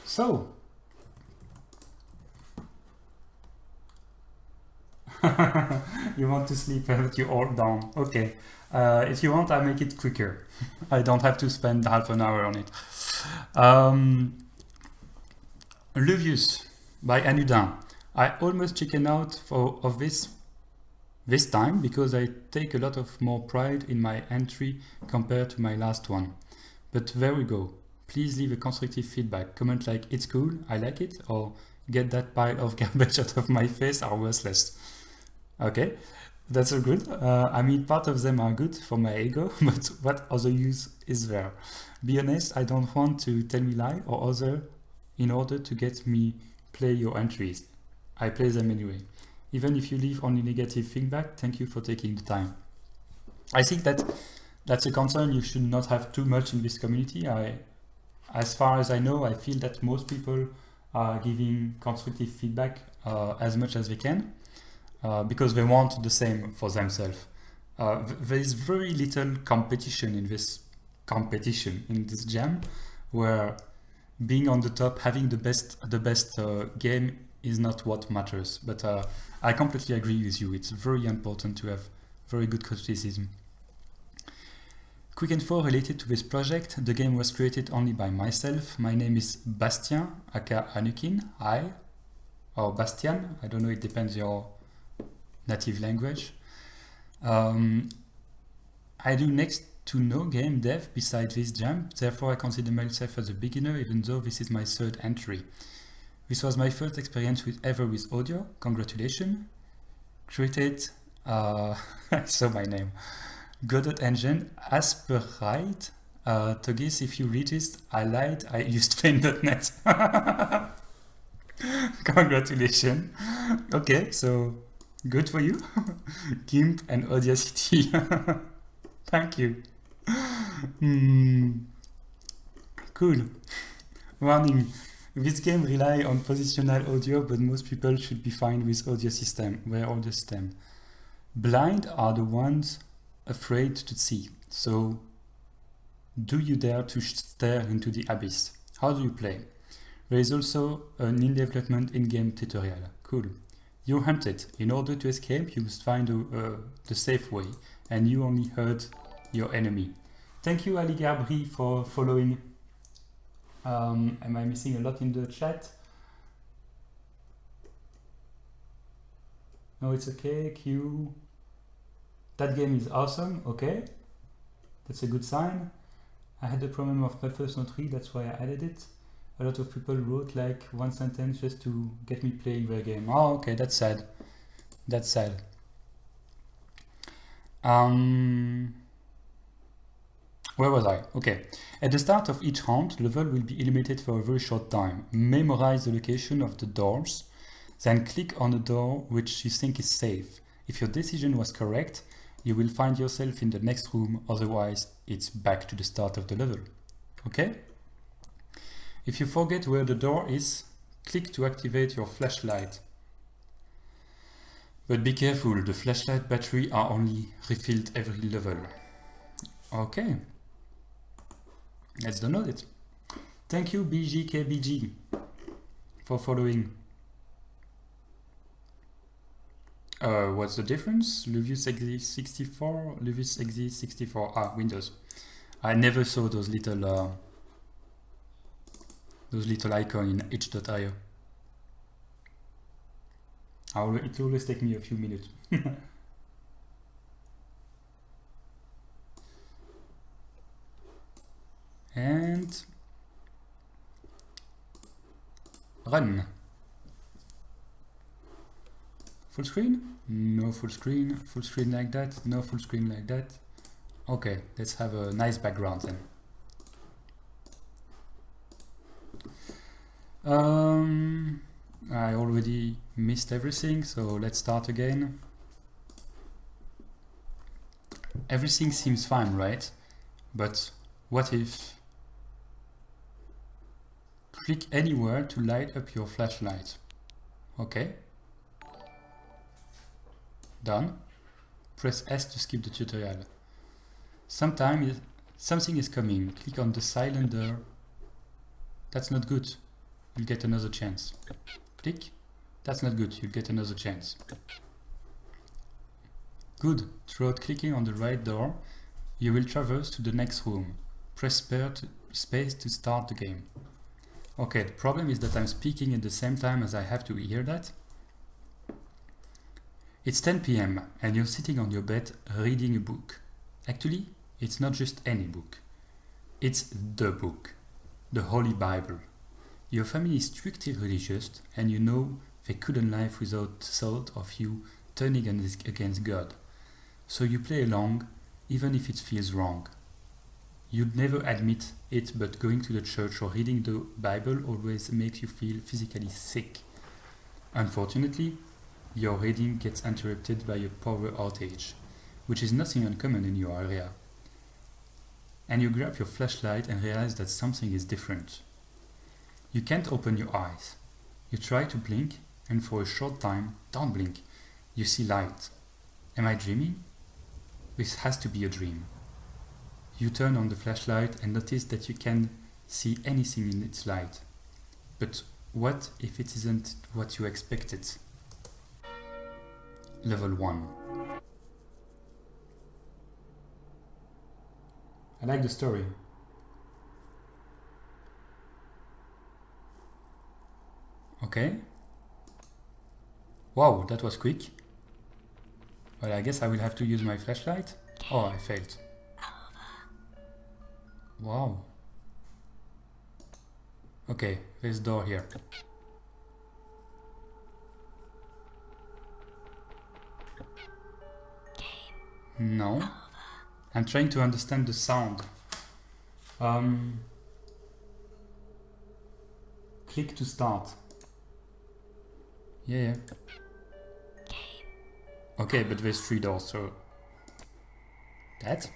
So, you want to sleep but you're all down. Okay. If you want, I'll make it quicker. I don't have to spend half an hour on it. Luvius by Anudin. I almost chicken out of this time because I take a lot of more pride in my entry compared to my last one. But there we go. Please leave a constructive feedback. Comment like it's cool, I like it, or get that pile of garbage out of my face are worthless. Okay, that's all good. I mean, part of them are good for my ego, but what other use is there? Be honest, I don't want to tell me lie or other in order to get me play your entries. I play them anyway. Even if you leave only negative feedback, thank you for taking the time. I think that that's a concern you should not have too much in this community. As far as I know, I feel that most people are giving constructive feedback as much as they can because they want the same for themselves. There is very little competition in this jam, where being on the top, having the best game is not what matters. But I completely agree with you. It's very important to have very good criticism. Quick info related to this project. The game was created only by myself. My name is Bastien, aka Anukin, or Bastian. I don't know, it depends your native language. I do next to no game dev besides this jam, therefore I consider myself as a beginner even though this is my third entry. This was my first experience ever with audio. Congratulations. Created, so my name, Godot Engine, as per right. Togis, if you read this, I lied, I used Paint.net. Congratulations. Okay, so good for you. GIMP and Audacity. Thank you. Cool. Warning. This game relies on positional audio, but most people should be fine with audio system. Where audio system? Blind are the ones afraid to see. So, do you dare to stare into the abyss? How do you play? There is also an in-development in-game tutorial. Cool. You're hunted. In order to escape, you must find the safe way, and you only hurt your enemy. Thank you, Ali Gabri, for following. Am I missing a lot in the chat? No, it's okay. Q. That game is awesome. Okay. That's a good sign. I had a problem of my first not read, that's why I added it. A lot of people wrote like one sentence just to get me playing their game. Oh, okay, that's sad. That's sad. Where was I? Okay. At the start of each round, the level will be illuminated for a very short time. Memorize the location of the doors, then click on the door which you think is safe. If your decision was correct, you will find yourself in the next room, otherwise it's back to the start of the level. Okay? If you forget where the door is, click to activate your flashlight. But be careful, the flashlight battery are only refilled every level. Okay. Let's download it. Thank you, BGKBG, for following. What's the difference? Luvius exists 64, Luvius exists 64. Ah, Windows. I never saw those little icons in itch.io. It will always take me a few minutes. And run. Full screen? No full screen. Full screen like that? No full screen like that. Okay, let's have a nice background then. I already missed everything, so let's start again. Everything seems fine, right? But what if click anywhere to light up your flashlight? Okay. Done. Press S to skip the tutorial. Something is coming. Click on the cylinder. That's not good. You'll get another chance. Click. That's not good. You'll get another chance. Good. Throughout clicking on the right door, you will traverse to the next room. Press space to start the game. Okay, the problem is that I'm speaking at the same time as I have to hear that. It's 10 p.m. and you're sitting on your bed reading a book. Actually, it's not just any book. It's the book. The Holy Bible. Your family is strictly religious and you know they couldn't live without thought of you turning against God. So you play along, even if it feels wrong. You'd never admit it, but going to the church or reading the Bible always makes you feel physically sick. Unfortunately, your reading gets interrupted by a power outage, which is nothing uncommon in your area. And you grab your flashlight and realize that something is different. You can't open your eyes. You try to blink, and for a short time, don't blink, you see light. Am I dreaming? This has to be a dream. You turn on the flashlight and notice that you can see anything in its light. But what if it isn't what you expected? Level 1. I like the story. Okay. Wow, that was quick. Well, I guess I will have to use my flashlight. Oh, I failed. Wow. Okay, there's a door here. No. I'm trying to understand the sound. Click to start. Yeah. Okay, but there's 3 doors, so... That?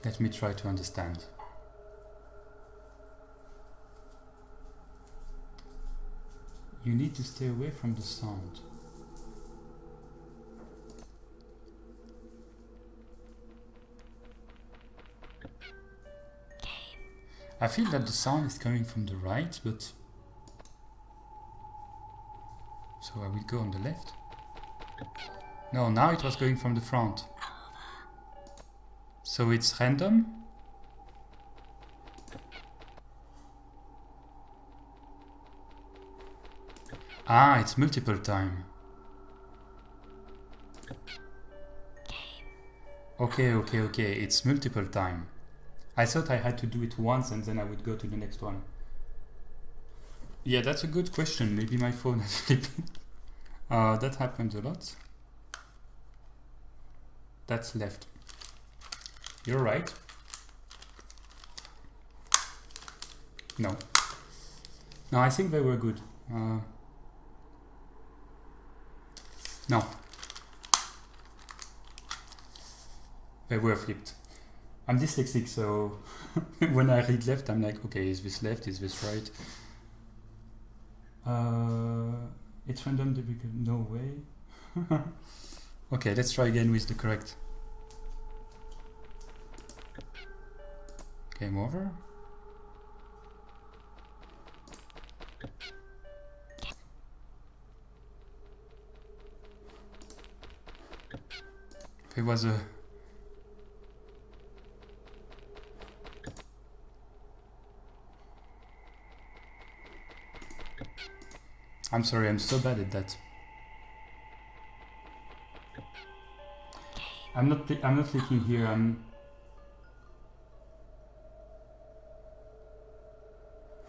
Let me try to understand. You need to stay away from the sound. I feel that the sound is coming from the right, but... So I will go on the left. No, now it was going from the front. So it's random? Ah, it's multiple time. Okay, it's multiple time. I thought I had to do it once and then I would go to the next one. Yeah, that's a good question. Maybe my phone is flipping. That happens a lot. That's left. You're right. No. No, I think they were good. No. They were flipped. I'm dyslexic, so when I read left, I'm like, okay, is this left, is this right? It's random, no way. Okay, let's try again with the correct. Game over. There was a... I'm sorry, I'm so bad at that. I'm not clicking here.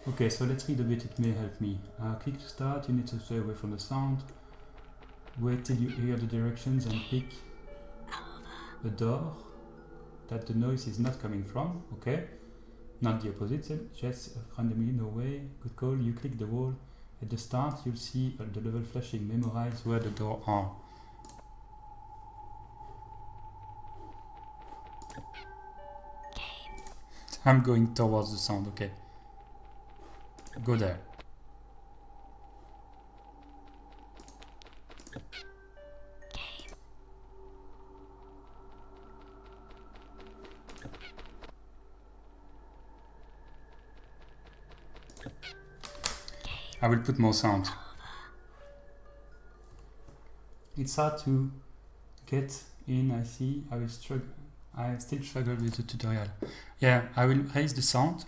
Okay, so let's read a bit. It may help me. Click to start. You need to stay away from the sound. Wait till you hear the directions and pick a door that the noise is not coming from. Okay, not the opposite. Just randomly, no way. Good call. You click the wall. At the start, you'll see the level flashing. Memorize where the doors are. I'm going towards the sound, okay. Go there. I will put more sound. It's hard to get in, I see. I still struggle with the tutorial. Yeah, I will raise the sound.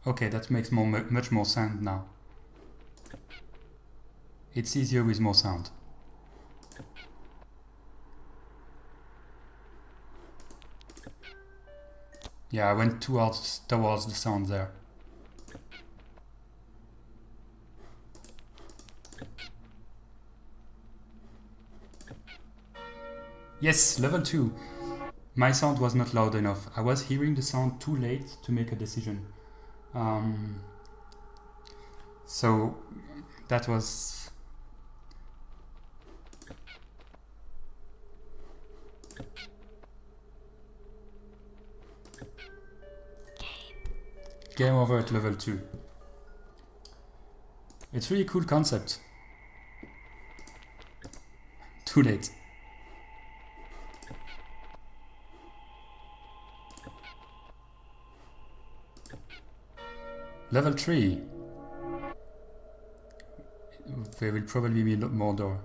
Okay, that makes much more sound now. It's easier with more sound. Yeah, I went towards the sound there. Yes, level 2. My sound was not loud enough. I was hearing the sound too late to make a decision. So that was... Game over at level 2. It's really cool concept. Too late. Level 3. There will probably be more door.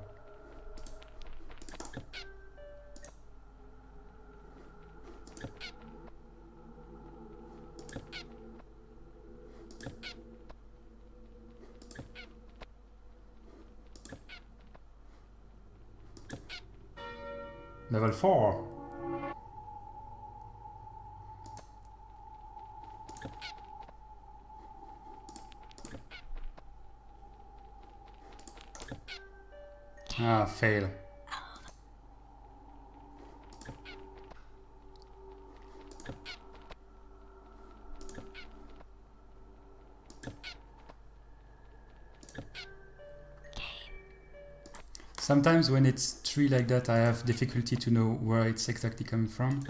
Level 4. Ah, fail. Sometimes when it's tree like that, I have difficulty to know where it's exactly coming from.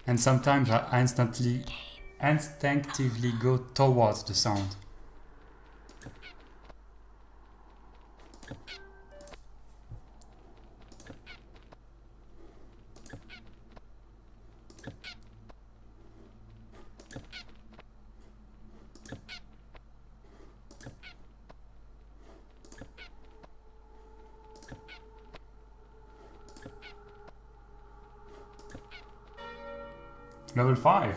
And sometimes I instinctively go towards the sound. Level 5.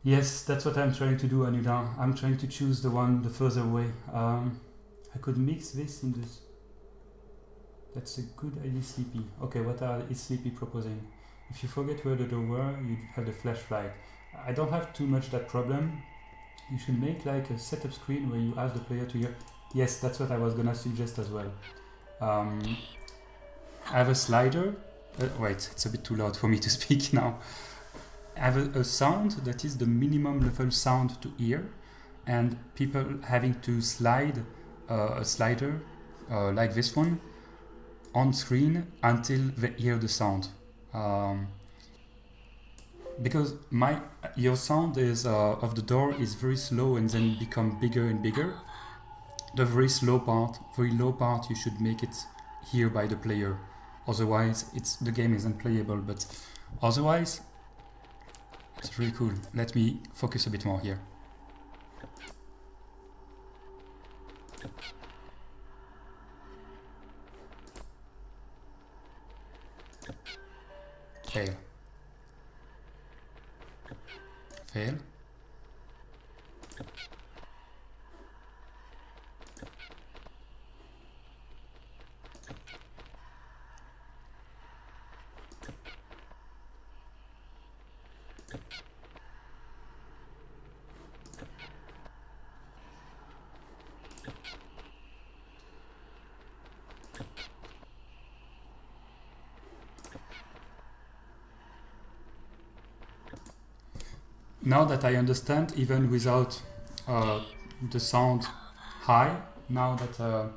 Yes, that's what I'm trying to do, Anuda. I'm trying to choose the one the further away. I could mix this in this. That's a good idea, Sleepy. Okay, what is Sleepy proposing? If you forget where the door were, you have the flashlight. I don't have too much that problem. You should make like a setup screen where you ask the player to hear. Yes, that's what I was gonna suggest as well. I have a slider. Wait, it's a bit too loud for me to speak now. I have a sound that is the minimum level sound to hear, and people having to slide a slider like this one on screen until they hear the sound. Because your sound is of the door is very slow and then become bigger and bigger. The very low part, you should make it hear by the player. Otherwise, the game isn't playable. But otherwise, it's really cool. Let me focus a bit more here. Fail. Fail. Now that I understand, even without the sound high, now that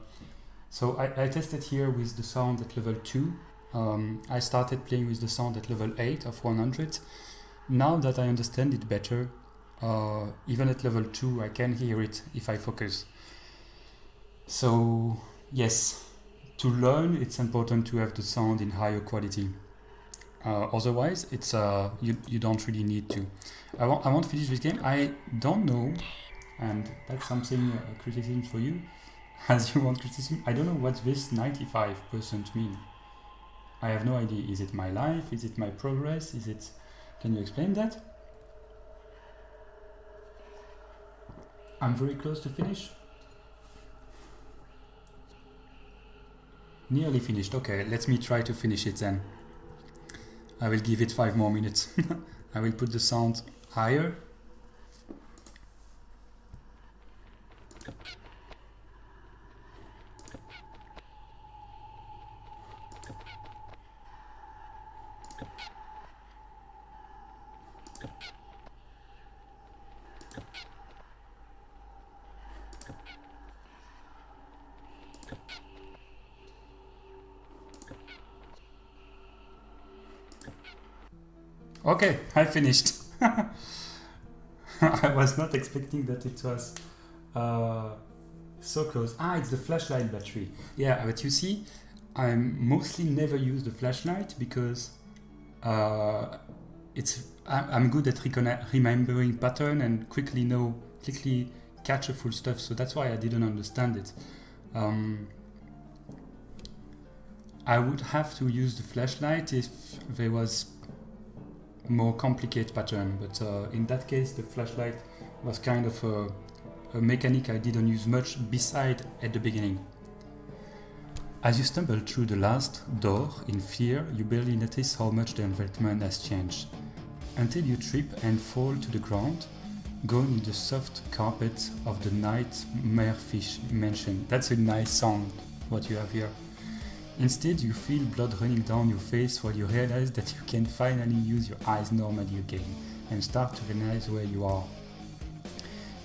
so I tested here with the sound at level 2. I started playing with the sound at level 8 of 100. Now that I understand it better, even at level 2 I can hear it if I focus. So yes, to learn, it's important to have the sound in higher quality. Otherwise, it's you don't really need to. I won't finish this game. I don't know, and that's something criticism for you, as you want criticism. I don't know what this 95% mean. I have no idea. Is it my life? Is it my progress? Is it? Can you explain that? I'm very close to finish. Nearly finished. Okay, let me try to finish it then. I will give it 5 more minutes. I will put the sound higher. Okay, I finished. I was not expecting that it was so close. Ah, it's the flashlight battery. Yeah, but you see, I mostly never use the flashlight because I'm good at remembering pattern and quickly catch a full stuff. So that's why I didn't understand it. I would have to use the flashlight if there was more complicated pattern, but in that case the flashlight was kind of a mechanic I didn't use much beside at the beginning. As you stumble through the last door in fear, you barely notice how much the environment has changed, until you trip and fall to the ground, going in the soft carpet of the nightmare fish mansion. That's a nice sound, what you have here. Instead, you feel blood running down your face while you realize that you can finally use your eyes normally again and start to realize where you are.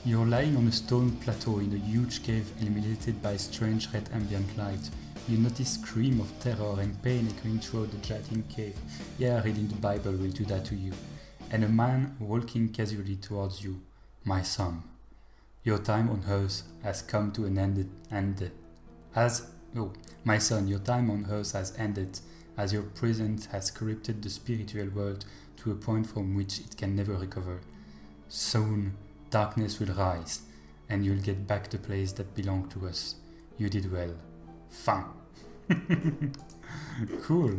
You're lying on a stone plateau in a huge cave illuminated by strange red ambient light. You notice screams of terror and pain echoing throughout the giant cave. Yeah, reading the Bible will do that to you. And a man walking casually towards you. My son, your time on earth has come to an end. My son, your time on earth has ended, as your presence has corrupted the spiritual world to a point from which it can never recover. Soon, darkness will rise, and you'll get back the place that belonged to us. You did well. Fin. Cool.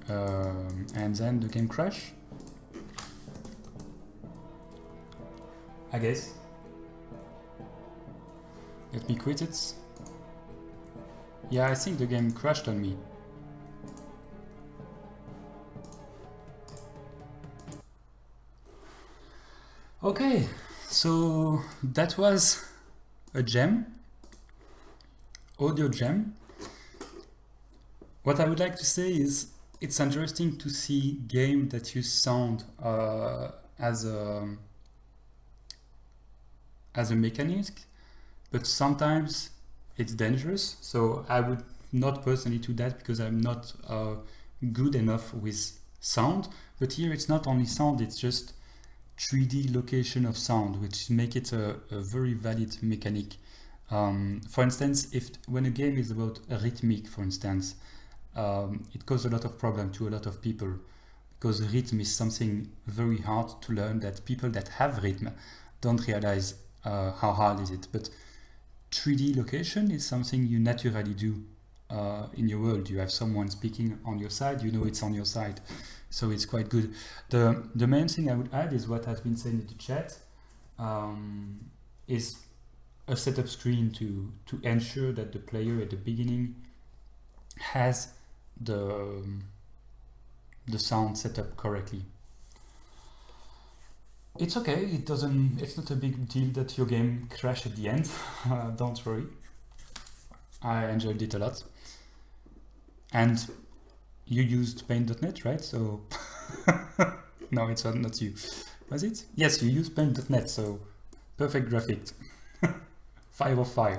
And then the game crash? I guess. Let me quit it. Yeah, I think the game crashed on me. Okay, so that was a gem, audio gem. What I would like to say is it's interesting to see games that use sound as a mechanism, but sometimes it's dangerous. So I would not personally do that because I'm not good enough with sound. But here it's not only sound, it's just 3D location of sound, which make it a very valid mechanic. For instance, when a game is about a rhythmic, for instance, it causes a lot of problem to a lot of people because rhythm is something very hard to learn that people that have rhythm don't realize how hard is it. But 3D location is something you naturally do in your world. You have someone speaking on your side, you know it's on your side. So it's quite good. The main thing I would add is what has been said in the chat, is a setup screen to ensure that the player at the beginning has the sound set up correctly. It's okay, it's not a big deal that your game crashed at the end. Don't worry. I enjoyed it a lot. And you used paint.net, right? So no, it's not you. Was it? Yes, you used paint.net, so perfect graphics. 5 of 5.